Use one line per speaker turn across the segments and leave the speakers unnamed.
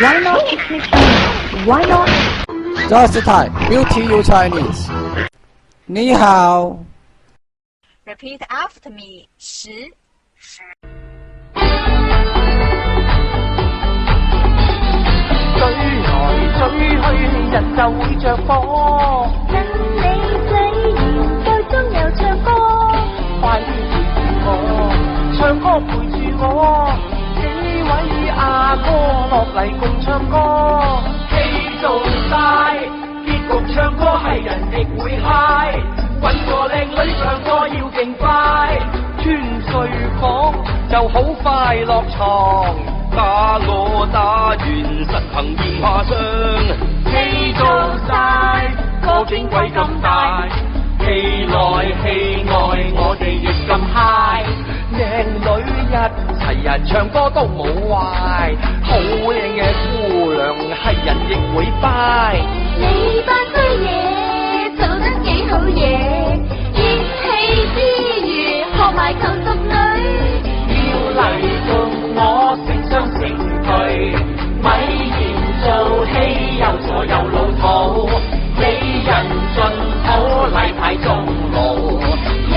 Why not speak Chinese? Why not?
Just Thai, beauty you Chinese. 你好。
Repeat after me. 10。
追來追去，人就會着火。
跟你仔研究中又唱歌，
快啲陪住我，唱歌陪住我。幾位阿哥落嚟共唱歌，戲做晒，結局唱歌係人亦會嗨。揾個靚女唱歌要勁快，穿睡房就好快落床。打我打完實行驗下傷，戲做晒，歌景鬼咁大，戲內戲外我哋亦咁嗨。靚女一齊人唱歌都冇壞，好靚嘅姑娘係人亦會拜。
你班衰嘢做得幾好嘢，熱氣之餘學埋求淑女，
要嚟共我成雙成對，咪嫌做戲又傻又老土，你人盡好例牌中路，一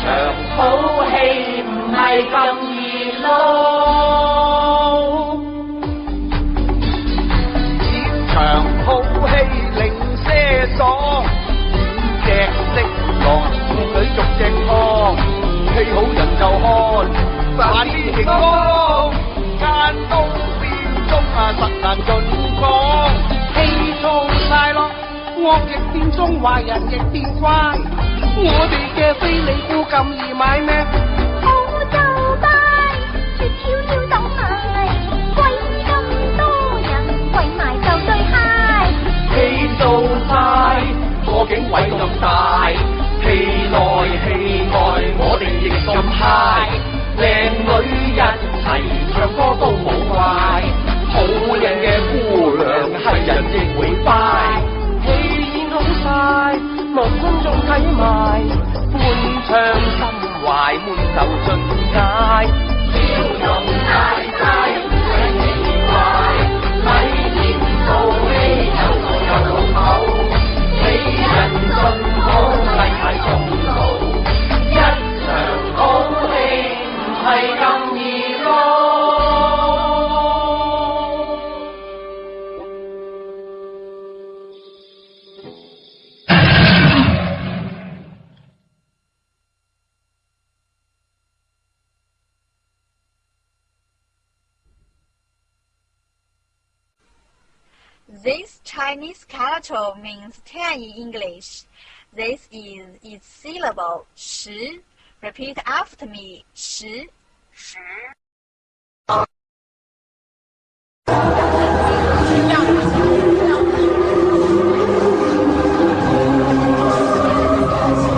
場好戲唔係咁易撈，接場好戲零舍爽，五隻色狼女逐隻看，戲好人就看。扮啲熒光，間都變中實難盡講。戲做晒咯，惡亦變忠，壞人亦變乖。我哋嘅飛利浦咁易買咩？
好就拜，絕跳跳走埋，鬼咁多人圍埋就最嗨。
戲做晒，個景位咁大，戲內戲外我哋亦咁嗨。靚女一齊唱歌都冇壞，好靚嘅姑娘係人亦會拜。戲演好晒，無觀眾睇埋，歡唱心懷滿就盡解。笑容大晒，唔使奇怪，咪嫌做戲又傻又老土，你人盡好例牌中路，一場好戲係咁易撈。
This Chinese character means 10 in English. This is its syllable 10. Repeat after me. 10。